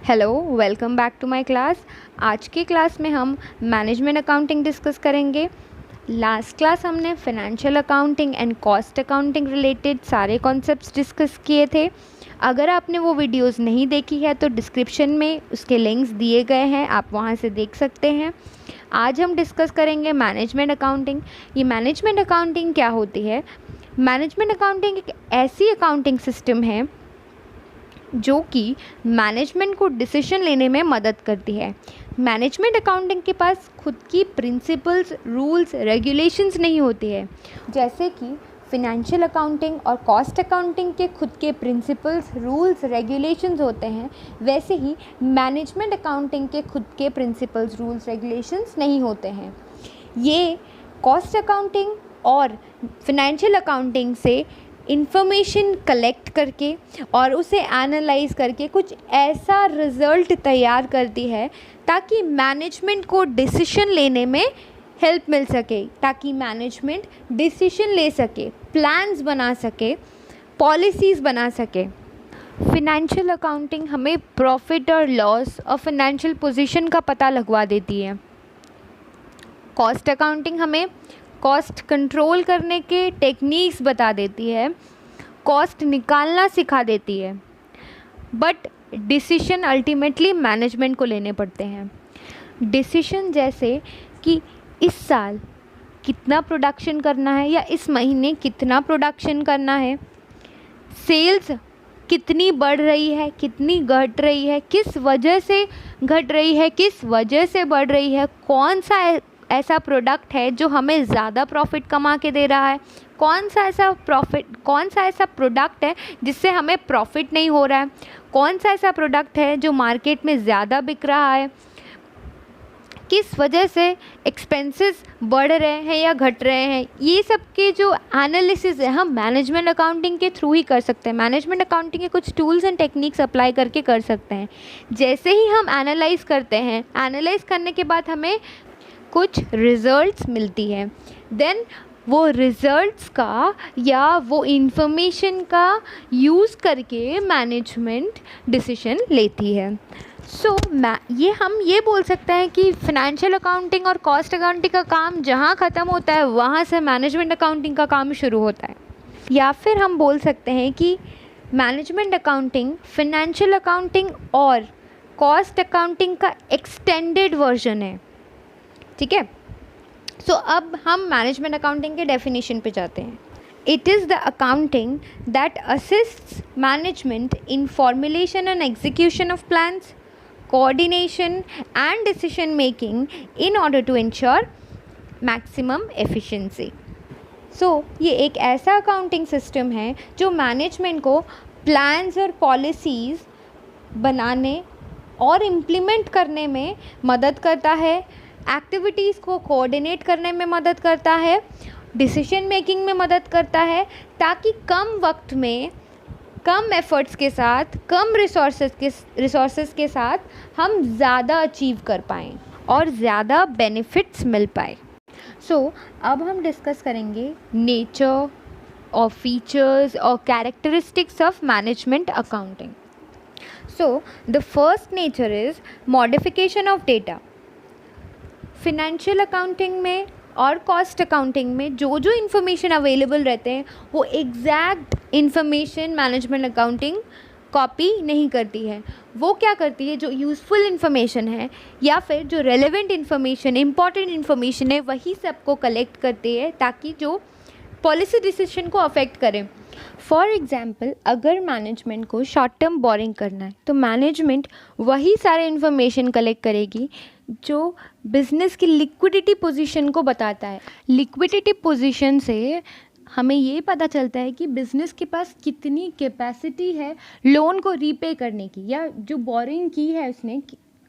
Hello, welcome back to my class. आज की class में हम मैनेजमेंट अकाउंटिंग डिस्कस करेंगे। लास्ट क्लास हमने financial accounting and cost accounting related सारे कॉन्सेप्ट्स डिस्कस किए थे। अगर आपने वो वीडियोस नहीं देखी है तो डिस्क्रिप्शन में उसके लिंक्स दिए गए हैं, आप वहाँ से देख सकते हैं। आज हम डिस्कस करेंगे मैनेजमेंट अकाउंटिंग। ये मैनेजमेंट अकाउंटिंग क्या होती है? मैनेजमेंट अकाउंटिंग एक ऐसी अकाउंटिंग सिस्टम है जो कि मैनेजमेंट को डिसीजन लेने में मदद करती है। मैनेजमेंट अकाउंटिंग के पास खुद की प्रिंसिपल्स, रूल्स, रेगुलेशंस नहीं होती है। जैसे कि फिनेंशियल अकाउंटिंग और कॉस्ट अकाउंटिंग के खुद के प्रिंसिपल्स, रूल्स, रेगुलेशंस होते हैं, वैसे ही मैनेजमेंट अकाउंटिंग के खुद के प्रिंसिपल्स, रूल्स, रेगुलेशंस नहीं होते हैं। ये कॉस्ट अकाउंटिंग और फिनेंशियल अकाउंटिंग से इंफॉर्मेशन कलेक्ट करके और उसे एनालाइज करके कुछ ऐसा रिज़ल्ट तैयार करती है ताकि मैनेजमेंट को डिसीजन लेने में हेल्प मिल सके, ताकि मैनेजमेंट डिसीजन ले सके, प्लान्स बना सके, पॉलिसीज़ बना सके। फिनेंशियल अकाउंटिंग हमें प्रॉफिट और लॉस और फाइनेंशियल पोजीशन का पता लगवा देती है। कॉस्ट अकाउंटिंग हमें कॉस्ट कंट्रोल करने के टेक्निक्स बता देती है, कॉस्ट निकालना सिखा देती है। बट डिसीजन अल्टीमेटली मैनेजमेंट को लेने पड़ते हैं। डिसीजन जैसे कि इस साल कितना प्रोडक्शन करना है या इस महीने कितना प्रोडक्शन करना है, सेल्स कितनी बढ़ रही है, कितनी घट रही है, किस वजह से घट रही है, किस वजह से बढ़ रही है, कौन सा ऐसा प्रोडक्ट है जो हमें ज़्यादा प्रॉफिट कमा के दे रहा है, कौन सा ऐसा प्रोडक्ट है जिससे हमें प्रॉफिट नहीं हो रहा है, कौन सा ऐसा प्रोडक्ट है जो मार्केट में ज़्यादा बिक रहा है, किस वजह से एक्सपेंसेस बढ़ रहे हैं या घट रहे हैं। ये सब के जो एनालिसिस है हम मैनेजमेंट अकाउंटिंग के थ्रू ही कर सकते हैं। मैनेजमेंट अकाउंटिंग के कुछ टूल्स एंड टेक्निक्स अप्लाई करके कर सकते हैं। जैसे ही हम एनालाइज करते हैं, एनालाइज करने के बाद हमें कुछ रिज़ल्ट्स मिलती है, देन वो रिज़ल्ट्स का या वो इन्फॉर्मेशन का यूज़ करके मैनेजमेंट डिसीजन लेती है। हम ये बोल सकते हैं कि फिनेंशियल अकाउंटिंग और कॉस्ट अकाउंटिंग का काम जहाँ ख़त्म होता है वहाँ से मैनेजमेंट अकाउंटिंग का काम शुरू होता है। या फिर हम बोल सकते हैं कि मैनेजमेंट अकाउंटिंग फिनेंशियल अकाउंटिंग और कॉस्ट अकाउंटिंग का एक्सटेंडेड वर्जन है। ठीक है, अब हम मैनेजमेंट अकाउंटिंग के डेफिनेशन पे जाते हैं। It is the accounting that assists management in formulation and execution of plans, coordination and decision making in order to ensure maximum efficiency. ये एक ऐसा अकाउंटिंग सिस्टम है जो मैनेजमेंट को प्लान्स और पॉलिसीज़ बनाने और इम्प्लीमेंट करने में मदद करता है, एक्टिविटीज़ को कोऑर्डिनेट करने में मदद करता है, डिसीजन मेकिंग में मदद करता है, ताकि कम वक्त में, कम एफर्ट्स के साथ, कम रिसोर्सेज के साथ हम ज़्यादा अचीव कर पाएँ और ज़्यादा बेनिफिट्स मिल पाए। अब हम डिस्कस करेंगे नेचर और फीचर्स और characteristics of management accounting. The first nature is modification of data. Financial accounting में और कॉस्ट अकाउंटिंग में जो इन्फॉर्मेशन अवेलेबल रहते हैं वो exact information management accounting copy नहीं करती है। वो क्या करती है, जो यूज़फुल इन्फॉर्मेशन है या फिर जो रेलेवेंट इन्फॉर्मेशन, इम्पॉर्टेंट इन्फॉर्मेशन है, वही सबको कलेक्ट करती है ताकि जो पॉलिसी डिसीजन को अफेक्ट करे। फॉर एग्ज़ाम्पल, अगर मैनेजमेंट को शॉर्ट टर्म बोरिंग करना है तो मैनेजमेंट वही सारे इन्फॉर्मेशन कलेक्ट करेगी जो बिज़नेस की लिक्विडिटी पोजीशन को बताता है। लिक्विडिटी पोजीशन से हमें ये पता चलता है कि बिज़नेस के पास कितनी कैपेसिटी है लोन को रीपे करने की, या जो बोरिंग की है उसने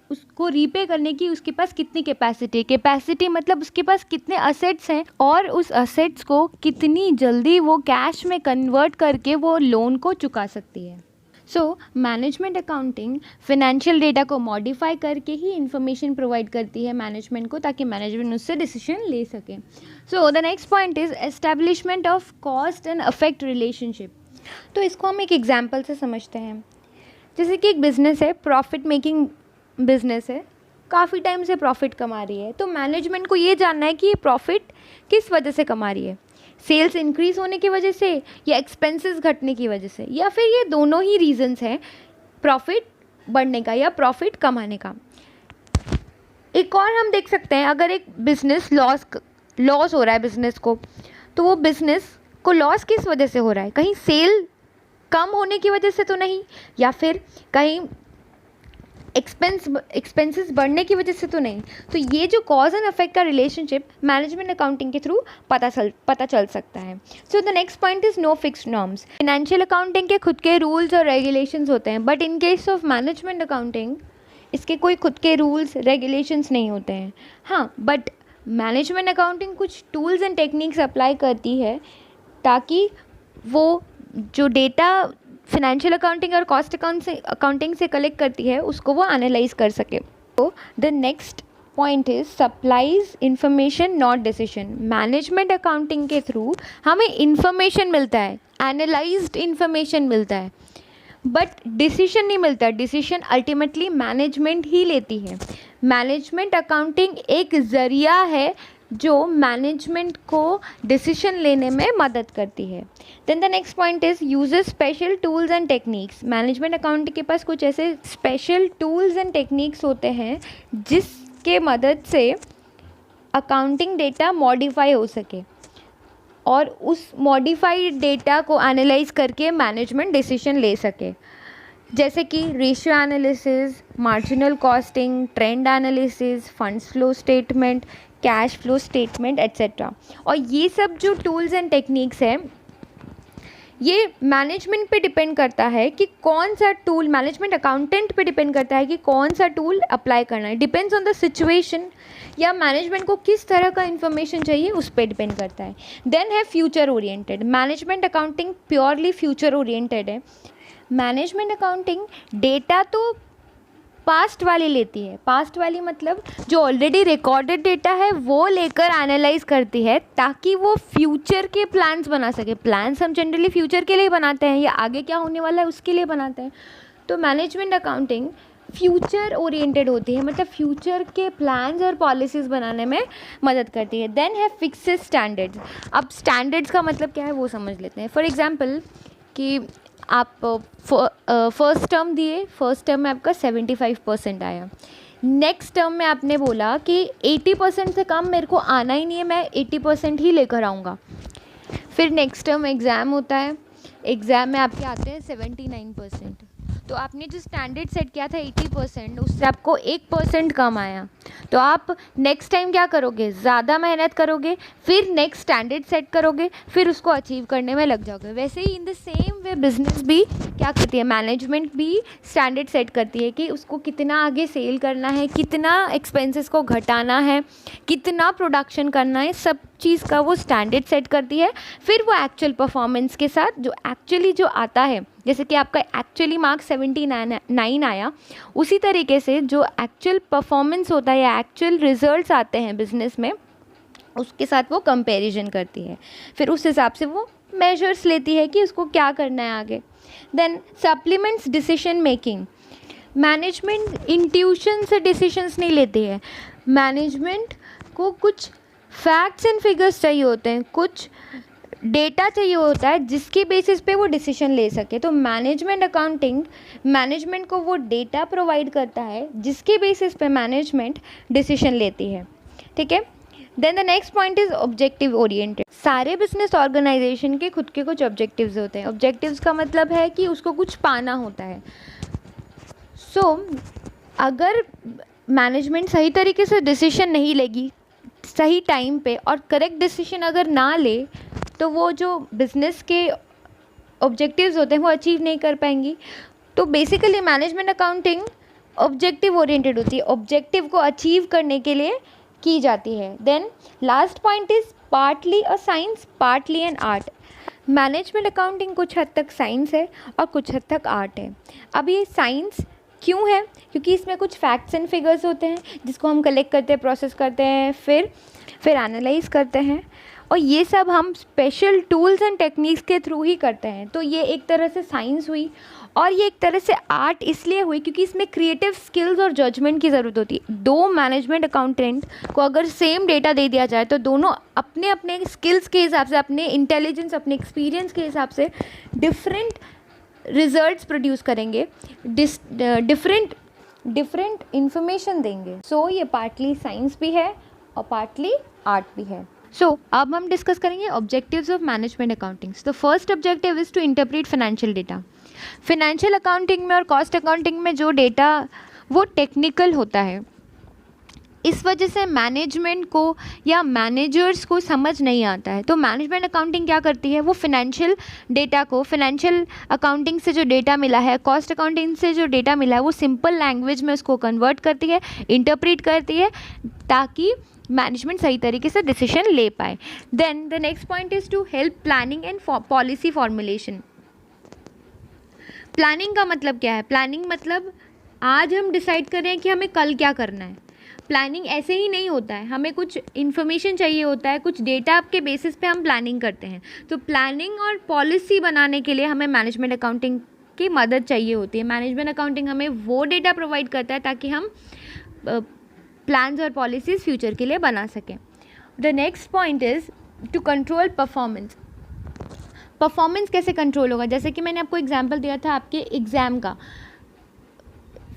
उसको रीपे करने की उसके पास कितनी कैपेसिटी मतलब उसके पास कितने असेट्स हैं और उस असेट्स को कितनी जल्दी वो कैश में कन्वर्ट करके वो लोन को चुका सकती है। मैनेजमेंट अकाउंटिंग फिनेंशियल डेटा को मॉडिफाई करके ही इंफॉर्मेशन प्रोवाइड करती है मैनेजमेंट को, ताकि मैनेजमेंट उससे डिसीजन ले सके। The next point is establishment of cost and affect relationship. इसको हम एक एग्जांपल से समझते हैं। जैसे कि एक बिज़नेस है, प्रॉफिट मेकिंग बिज़नेस है, काफ़ी टाइम से प्रॉफिट कमा रही है, तो मैनेजमेंट को ये जानना है कि ये प्रॉफिट किस वजह से कमा रही है, सेल्स इंक्रीज़ होने की वजह से या एक्सपेंसेस घटने की वजह से, या फिर ये दोनों ही रीजंस हैं, प्रॉफिट बढ़ने का या प्रॉफिट कमाने का। एक और हम देख सकते हैं, अगर एक बिज़नेस लॉस हो रहा है बिज़नेस को, तो वो बिज़नेस को लॉस किस वजह से हो रहा है, कहीं सेल कम होने की वजह से तो नहीं, या फिर कहीं एक्सपेंसेस बढ़ने की वजह से तो नहीं। तो ये जो कॉज एंड इफेक्ट का रिलेशनशिप मैनेजमेंट अकाउंटिंग के थ्रू पता चल सकता है। So the next point is no fixed norms. Financial accounting के खुद के रूल्स और रेगुलेशंस होते हैं, but in case of management accounting इसके कोई खुद के रूल्स रेगुलेशंस नहीं होते हैं। हाँ, बट मैनेजमेंट अकाउंटिंग कुछ टूल्स एंड टेक्निक्स अप्लाई करती है ताकि वो जो डेटा फिनेंशियल अकाउंटिंग और कॉस्ट अकाउंटिंग से कलेक्ट करती है उसको वो एनालाइज कर सके। तो the next point is supplies information not decision. Management accounting के थ्रू हमें इंफॉर्मेशन मिलता है, एनालाइज्ड इंफॉर्मेशन मिलता है, बट डिसीजन नहीं मिलता। डिसीजन अल्टीमेटली मैनेजमेंट ही लेती है। मैनेजमेंट अकाउंटिंग एक ज़रिया है जो मैनेजमेंट को डिसीजन लेने में मदद करती है। Then the next point is uses special tools and techniques. Management accounting के पास कुछ ऐसे स्पेशल टूल्स एंड टेक्निक्स होते हैं जिसके मदद से अकाउंटिंग डेटा मॉडिफाई हो सके और उस मॉडिफाइड डेटा को एनालाइज करके मैनेजमेंट डिसीजन ले सके, जैसे कि ratio analysis, marginal costing, trend analysis, funds flow statement, cash flow statement etcetera. और ये सब जो टूल्स एंड टेक्निक्स हैं ये मैनेजमेंट पे डिपेंड करता है कि कौन सा टूल, मैनेजमेंट अकाउंटेंट पे डिपेंड करता है कि कौन सा टूल अप्लाई करना है। डिपेंड्स ऑन द सिचुएशन या मैनेजमेंट को किस तरह का इन्फॉर्मेशन चाहिए उस पर डिपेंड करता है। देन है future oriented. Management accounting purely future oriented है। मैनेजमेंट अकाउंटिंग डेटा तो पास्ट वाली लेती है, पास्ट वाली मतलब जो ऑलरेडी रिकॉर्डेड डेटा है वो लेकर एनालाइज करती है ताकि वो फ्यूचर के प्लान्स बना सके। प्लान्स हम जनरली फ्यूचर के लिए बनाते हैं या आगे क्या होने वाला है उसके लिए बनाते हैं। तो मैनेजमेंट अकाउंटिंग फ्यूचर ओरिएंटेड होती है, मतलब फ्यूचर के प्लान्स और पॉलिसीज़ बनाने में मदद करती है। देन है फिक्सेड स्टैंडर्ड्स। अब स्टैंडर्ड्स का मतलब क्या है वो समझ लेते हैं। फॉर एग्जांपल कि आप फर्स्ट टर्म दिए, फर्स्ट टर्म में आपका 75% आया, नेक्स्ट टर्म में आपने बोला कि 80% से कम मेरे को आना ही नहीं है, मैं 80% ही लेकर आऊँगा। फिर नेक्स्ट टर्म एग्ज़ाम होता है, एग्ज़ाम में आपके आते हैं 79%, तो आपने जो स्टैंडर्ड सेट किया था 80%, उससे आपको 1% कम आया, तो आप नेक्स्ट टाइम क्या करोगे, ज़्यादा मेहनत करोगे, फिर नेक्स्ट स्टैंडर्ड सेट करोगे, फिर उसको अचीव करने में लग जाओगे। वैसे ही in the same way business भी क्या करती है, मैनेजमेंट भी स्टैंडर्ड सेट करती है कि उसको कितना आगे सेल करना है, कितना एक्सपेंसेस को घटाना है, कितना प्रोडक्शन करना है, सब चीज़ का वो स्टैंडर्ड सेट करती है। फिर वो एक्चुअल परफॉर्मेंस के साथ जो एक्चुअली जो आता है, जैसे कि आपका एक्चुअली मार्क 79 आया, उसी तरीके से जो एक्चुअल परफॉर्मेंस होता है या एक्चुअल रिजल्ट्स आते हैं बिजनेस में, उसके साथ वो कंपैरिजन करती है। फिर उस हिसाब से वो मेजर्स लेती है कि उसको क्या करना है आगे। Then supplements decision making. Management intuition से डिसीजंस नहीं लेती है, मैनेजमेंट को कुछ फैक्ट्स एंड फिगर्स चाहिए होते हैं, कुछ डेटा चाहिए होता है जिसके बेसिस पे वो डिसीजन ले सके। तो मैनेजमेंट अकाउंटिंग मैनेजमेंट को वो डेटा प्रोवाइड करता है जिसके बेसिस पे मैनेजमेंट डिसीजन लेती है। ठीक है। Then the next point is objective oriented. सारे बिजनेस ऑर्गेनाइजेशन के खुद के कुछ ऑब्जेक्टिव्स होते हैं। ऑब्जेक्टिव्स का मतलब है कि उसको कुछ पाना होता है। अगर मैनेजमेंट सही तरीके से डिसीजन नहीं लेगी सही टाइम पे और करेक्ट डिसीजन अगर ना ले, तो वो जो बिज़नेस के ऑब्जेक्टिव्स होते हैं वो अचीव नहीं कर पाएंगी। तो basically management accounting objective oriented होती है, ऑब्जेक्टिव को अचीव करने के लिए की जाती है। Then last point is partly a science partly an art. Management accounting कुछ हद तक साइंस है और कुछ हद तक आर्ट है। अब ये साइंस क्यों है, क्योंकि इसमें कुछ फैक्ट्स एंड फिगर्स होते हैं जिसको हम कलेक्ट करते हैं, प्रोसेस करते हैं, फिर एनालाइज करते हैं, और ये सब हम स्पेशल टूल्स एंड टेक्निक्स के थ्रू ही करते हैं। तो ये एक तरह से साइंस हुई। और ये एक तरह से आर्ट इसलिए हुई क्योंकि इसमें क्रिएटिव स्किल्स और जजमेंट की ज़रूरत होती है। दो मैनेजमेंट अकाउंटेंट को अगर सेम डेटा दे दिया जाए तो दोनों अपने अपने स्किल्स के हिसाब से, अपने इंटेलिजेंस, अपने एक्सपीरियंस के हिसाब से डिफरेंट रिजल्ट्स प्रोड्यूस करेंगे, डिफरेंट इंफॉर्मेशन देंगे। सो ये पार्टली साइंस भी है और पार्टली आर्ट भी है। अब हम डिस्कस करेंगे objectives of management accounting. The first objective is to interpret financial data. Financial accounting में और कॉस्ट अकाउंटिंग में जो डेटा वो टेक्निकल होता है, इस वजह से मैनेजमेंट को या मैनेजर्स को समझ नहीं आता है। तो मैनेजमेंट अकाउंटिंग क्या करती है, वो फाइनेंशियल डेटा को, फाइनेंशियल अकाउंटिंग से जो डेटा मिला है, कॉस्ट अकाउंटिंग से जो डेटा मिला है, वो सिंपल लैंग्वेज में उसको कन्वर्ट करती है, इंटरप्रेट करती है, ताकि मैनेजमेंट सही तरीके से डिसीजन ले पाए। Then the next point is to help planning and policy formulation. Planning का मतलब क्या है? प्लानिंग मतलब आज हम डिसाइड कर रहे हैं कि हमें कल क्या करना है। प्लानिंग ऐसे ही नहीं होता है, हमें कुछ इन्फॉर्मेशन चाहिए होता है, कुछ डेटा के बेसिस पे हम प्लानिंग करते हैं। तो प्लानिंग और पॉलिसी बनाने के लिए हमें मैनेजमेंट अकाउंटिंग की मदद चाहिए होती है। मैनेजमेंट अकाउंटिंग हमें वो डेटा प्रोवाइड करता है ताकि हम प्लान्स और पॉलिसीज़ फ्यूचर के लिए बना सकें। The next point is to control performance. Performance कैसे कंट्रोल होगा? जैसे कि मैंने आपको एग्जांपल दिया था आपके एग्ज़ाम का।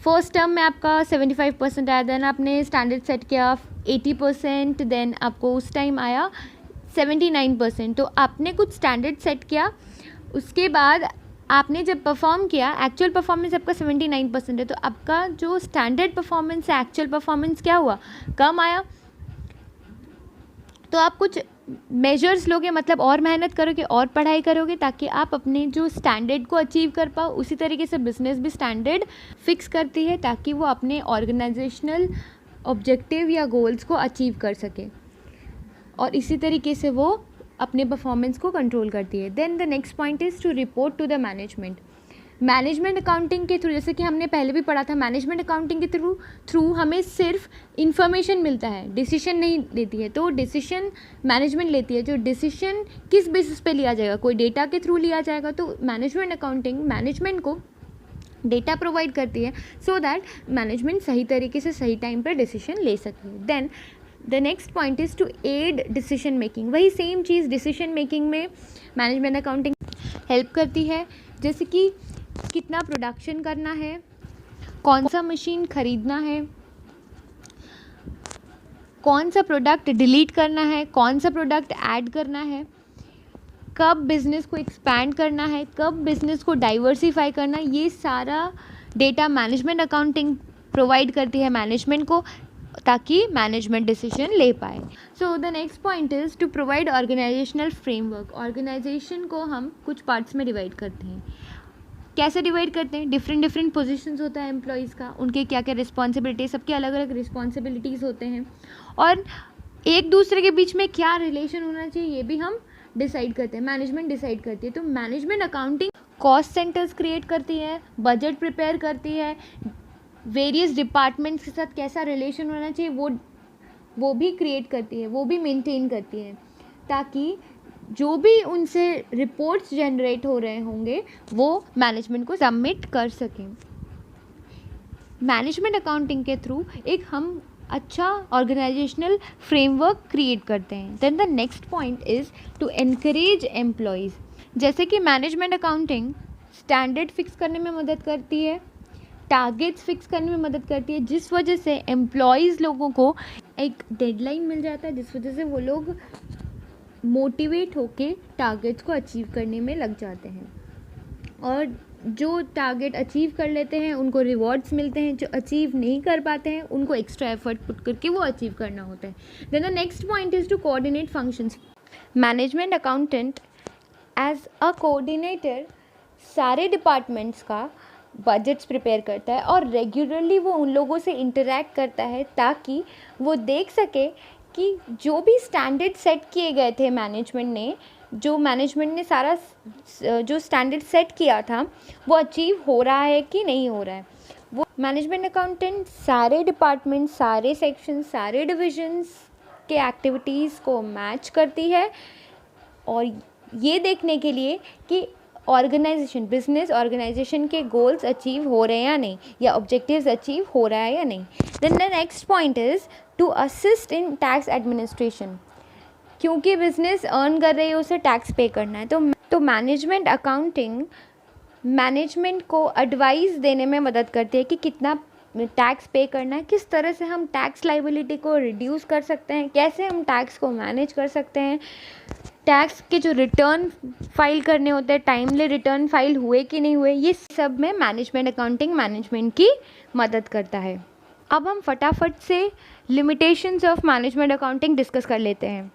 फर्स्ट टर्म में आपका 75% आया, देन आपने स्टैंडर्ड सेट किया 80%, देन आपको उस टाइम आया 79%। तो आपने कुछ स्टैंडर्ड सेट किया, उसके बाद आपने जब परफॉर्म किया, एक्चुअल परफॉर्मेंस आपका 79% है, तो आपका जो स्टैंडर्ड परफॉर्मेंस है, एक्चुअल परफॉर्मेंस क्या हुआ, कम आया। तो आप कुछ मेजर्स लोगे, मतलब और मेहनत करोगे और पढ़ाई करोगे, ताकि आप अपने जो स्टैंडर्ड को अचीव कर पाओ। उसी तरीके से बिजनेस भी स्टैंडर्ड फिक्स करती है ताकि वो अपने ऑर्गेनाइजेशनल ऑब्जेक्टिव या गोल्स को अचीव कर सके, और इसी तरीके से वो अपने परफॉर्मेंस को कंट्रोल करती है। Then the next point is to report to the management. Management accounting के थ्रू, जैसे कि हमने पहले भी पढ़ा था, मैनेजमेंट अकाउंटिंग के थ्रू हमें सिर्फ इन्फॉर्मेशन मिलता है, डिसीजन नहीं देती है। तो डिसीजन मैनेजमेंट लेती है। जो डिसीजन किस बेसिस पे लिया जाएगा, कोई डेटा के थ्रू लिया जाएगा। तो मैनेजमेंट अकाउंटिंग मैनेजमेंट को डेटा प्रोवाइड करती है सो दैट मैनेजमेंट सही तरीके से सही टाइम पर डिसीजन ले सके। Then the next point is to aid decision making. वही सेम चीज़ डिसीजन मेकिंग में मैनेजमेंट अकाउंटिंग हेल्प करती है, जैसे कि कितना प्रोडक्शन करना है, कौन सा मशीन ख़रीदना है, कौन सा प्रोडक्ट डिलीट करना है, कौन सा प्रोडक्ट ऐड करना है, कब बिज़नेस को एक्सपैंड करना है, कब बिज़नेस को डाइवर्सिफाई करना है। ये सारा डेटा मैनेजमेंट अकाउंटिंग प्रोवाइड करती है मैनेजमेंट को, ताकि मैनेजमेंट डिसीजन ले पाए। So the next point is to provide organizational framework. Organization को हम कुछ पार्ट्स में डिवाइड करते हैं। कैसे डिवाइड करते हैं? डिफरेंट पोजीशंस होता है एम्प्लॉयज़ का, उनके क्या क्या रिस्पॉन्सिबिलिटी, सबके अलग अलग रिस्पॉन्सिबिलिटीज़ होते हैं, और एक दूसरे के बीच में क्या रिलेशन होना चाहिए ये भी हम डिसाइड करते हैं, मैनेजमेंट डिसाइड करती है। तो management accounting cost centres create करती है, बजट प्रिपेयर करती है, वेरियस डिपार्टमेंट्स के साथ कैसा रिलेशन होना चाहिए वो भी क्रिएट करती है, वो भी मेंटेन करती है, ताकि जो भी उनसे रिपोर्ट्स जनरेट हो रहे होंगे वो मैनेजमेंट को सबमिट कर सकें। मैनेजमेंट अकाउंटिंग के थ्रू एक हम अच्छा ऑर्गेनाइजेशनल फ्रेमवर्क क्रिएट करते हैं। Then the next point is to encourage employees. जैसे कि मैनेजमेंट अकाउंटिंग स्टैंडर्ड फिक्स करने में मदद करती है, टारगेट्स फिक्स करने में मदद करती है, जिस वजह से एम्प्लॉयज़ लोगों को एक डेडलाइन मिल जाता है, जिस वजह से वो लोग मोटिवेट होके टारगेट्स को अचीव करने में लग जाते हैं, और जो टारगेट अचीव कर लेते हैं उनको रिवॉर्ड्स मिलते हैं, जो अचीव नहीं कर पाते हैं उनको एक्स्ट्रा एफर्ट पुट करके वो अचीव करना होता है। Then the next point is to coordinate functions. Management accountant as a coordinator सारे डिपार्टमेंट्स का बजट्स प्रिपेयर करता है, और रेगुलरली वो उन लोगों से इंटरेक्ट करता है ताकि वो देख सके कि जो भी स्टैंडर्ड सेट किए गए थे मैनेजमेंट ने सारा जो स्टैंडर्ड सेट किया था वो अचीव हो रहा है कि नहीं हो रहा है। वो मैनेजमेंट अकाउंटेंट सारे डिपार्टमेंट, सारे सेक्शन, सारे डिविजन्स के एक्टिविटीज़ को मैच करती है, और ये देखने के लिए कि ऑर्गेनाइजेशन, बिजनेस ऑर्गेनाइजेशन के गोल्स अचीव हो रहे हैं या नहीं, या ऑब्जेक्टिव्स अचीव हो रहा है या नहीं. Then the next point is to assist in tax administration. क्योंकि बिजनेस अर्न कर रही है उसे टैक्स पे करना है, तो मैनेजमेंट अकाउंटिंग मैनेजमेंट को एडवाइस देने में मदद करती है कि कितना टैक्स पे करना है, किस तरह से हम टैक्स लाइबिलिटी को रिड्यूस कर सकते हैं, कैसे हम टैक्स को मैनेज कर सकते हैं, टैक्स के जो रिटर्न फाइल करने होते हैं टाइमली रिटर्न फाइल हुए कि नहीं हुए, ये सब में मैनेजमेंट अकाउंटिंग मैनेजमेंट की मदद करता है. अब हम फटाफट से limitations of management accounting discuss कर लेते हैं.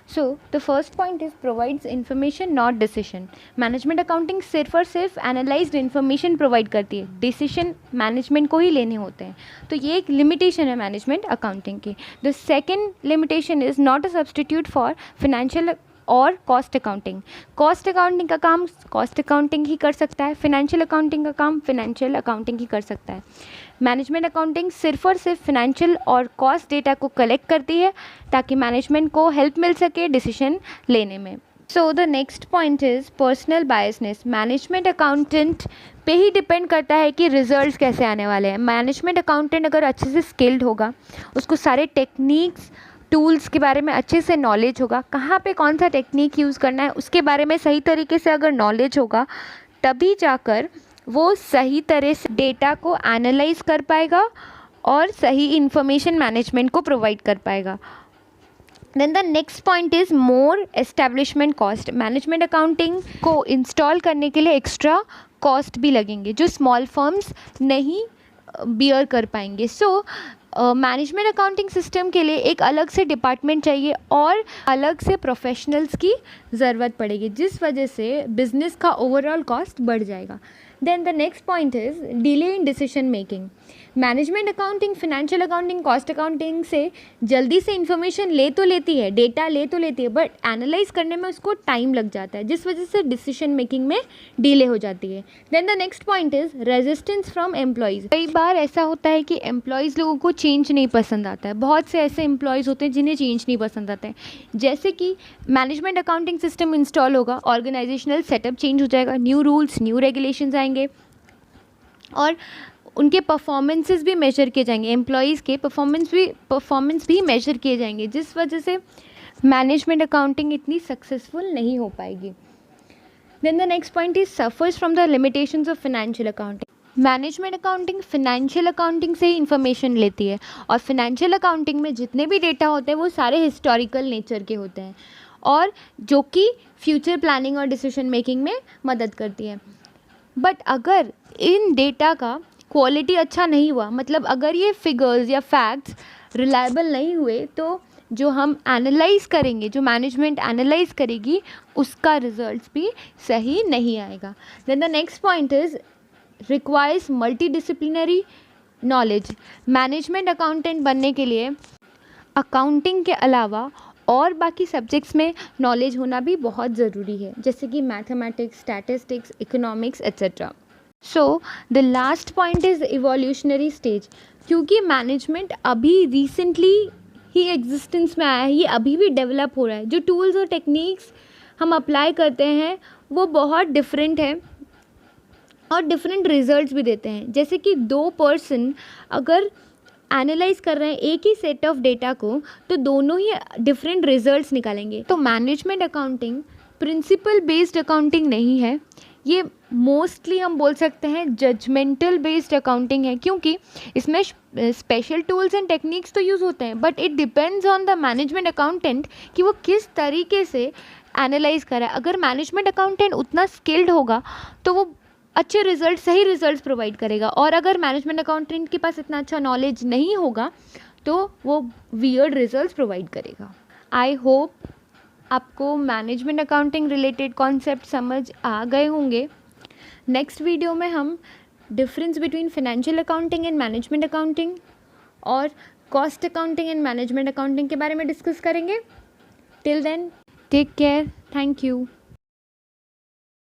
So the first point is provides information not decision. Management accounting सिर्फ और सिर्फ एनालाइज्ड इन्फॉर्मेशन प्रोवाइड करती है, डिसीजन मैनेजमेंट को ही लेने होते हैं. तो ये एक लिमिटेशन है मैनेजमेंट अकाउंटिंग की. The second limitation is not a substitute for financial और कॉस्ट अकाउंटिंग. कॉस्ट अकाउंटिंग का काम कॉस्ट अकाउंटिंग ही कर सकता है, फिनेंशियल अकाउंटिंग का काम फिनेंशियल अकाउंटिंग ही कर सकता है. मैनेजमेंट अकाउंटिंग सिर्फ और सिर्फ फिनेंशियल और कॉस्ट डेटा को कलेक्ट करती है ताकि मैनेजमेंट को हेल्प मिल सके डिसीजन लेने में. सो the next point is personal biasness. Management accountant पे ही डिपेंड करता है कि रिजल्ट्स कैसे आने वाले हैं. मैनेजमेंट अकाउंटेंट अगर अच्छे से स्किल्ड होगा, उसको सारे टेक्निक्स टूल्स के बारे में अच्छे से नॉलेज होगा, कहाँ पे कौन सा टेक्निक यूज़ करना है उसके बारे में सही तरीके से अगर नॉलेज होगा, तभी जाकर वो सही तरह से डेटा को एनालाइज कर पाएगा और सही इन्फॉर्मेशन मैनेजमेंट को प्रोवाइड कर पाएगा. Then the next point is more establishment cost. Management accounting को इंस्टॉल करने के लिए एक्स्ट्रा कॉस्ट भी लगेंगे जो स्मॉल फर्म्स नहीं बियर कर पाएंगे. सो मैनेजमेंट अकाउंटिंग सिस्टम के लिए एक अलग से डिपार्टमेंट चाहिए और अलग से प्रोफेशनल्स की ज़रूरत पड़ेगी, जिस वजह से बिजनेस का ओवरऑल कॉस्ट बढ़ जाएगा. Then the next point is delay in decision making. Management accounting financial accounting cost accounting से जल्दी से इन्फॉर्मेशन ले तो लेती है, डेटा ले तो लेती है, बट एनालाइज करने में उसको टाइम लग जाता है, जिस वजह से डिसीजन मेकिंग में डिले हो जाती है. Then the next point is resistance from employees. कई बार ऐसा होता है कि एम्प्लॉयज़ लोगों को चेंज नहीं पसंद आता है. बहुत से ऐसे एम्प्लॉयज़ होते हैं जिन्हें चेंज नहीं पसंद आता है. जैसे कि मैनेजमेंट अकाउंटिंग सिस्टम इंस्टॉल होगा, ऑर्गेनाइजेशनल सेटअप चेंज हो जाएगा, न्यू रूल्स न्यू रेगुलेशंस आएंगे और उनके परफॉर्मेंसेस भी मेजर किए जाएंगे, एम्प्लॉयज़ के परफॉर्मेंस भी मेजर किए जाएंगे, जिस वजह से मैनेजमेंट अकाउंटिंग इतनी सक्सेसफुल नहीं हो पाएगी. Then the next point is suffers from the limitations of financial accounting. Management accounting financial accounting से ही इन्फॉर्मेशन लेती है और फिनेंशियल अकाउंटिंग में जितने भी डेटा होते हैं वो सारे हिस्टोरिकल नेचर के होते हैं और जो कि फ्यूचर प्लानिंग और डिसीजन मेकिंग में मदद करती है. बट अगर इन डेटा का क्वालिटी अच्छा नहीं हुआ, मतलब अगर ये फिगर्स या फैक्ट्स रिलायबल नहीं हुए, तो जो हम एनालाइज करेंगे, जो मैनेजमेंट एनालाइज करेगी, उसका रिजल्ट्स भी सही नहीं आएगा. Then the next point is requires multidisciplinary knowledge. Management accountant बनने के लिए अकाउंटिंग के अलावा और बाकी सब्जेक्ट्स में नॉलेज होना भी बहुत ज़रूरी है, जैसे कि mathematics, statistics, economics etcetera. So the last point is evolutionary stage. क्योंकि मैनेजमेंट अभी रिसेंटली ही एग्जिस्टेंस में आया है, ये अभी भी डेवलप हो रहा है. जो टूल्स और टेक्निक्स हम अप्लाई करते हैं वो बहुत डिफरेंट है और डिफरेंट रिजल्ट्स भी देते हैं. जैसे कि दो पर्सन अगर एनालाइज कर रहे हैं एक ही सेट ऑफ डेटा को, तो दोनों ही डिफरेंट रिजल्ट्स निकालेंगे. तो management accounting principle based accounting नहीं है, ये मोस्टली हम बोल सकते हैं जजमेंटल बेस्ड अकाउंटिंग है, क्योंकि इसमें स्पेशल टूल्स एंड टेक्निक्स तो यूज़ होते हैं, but it depends on the management accountant कि वो किस तरीके से एनालाइज कर रहा है. अगर मैनेजमेंट अकाउंटेंट उतना स्किल्ड होगा तो वो अच्छे रिजल्ट, सही रिजल्ट्स प्रोवाइड करेगा, और अगर मैनेजमेंट अकाउंटेंट के पास इतना अच्छा नॉलेज नहीं होगा तो वो वियर्ड रिजल्ट्स प्रोवाइड करेगा. आई होप आपको मैनेजमेंट अकाउंटिंग रिलेटेड कॉन्सेप्ट समझ आ गए होंगे. नेक्स्ट वीडियो में हम difference between financial accounting and management accounting और cost accounting and management accounting के बारे में डिस्कस करेंगे. Till then take care. Thank you.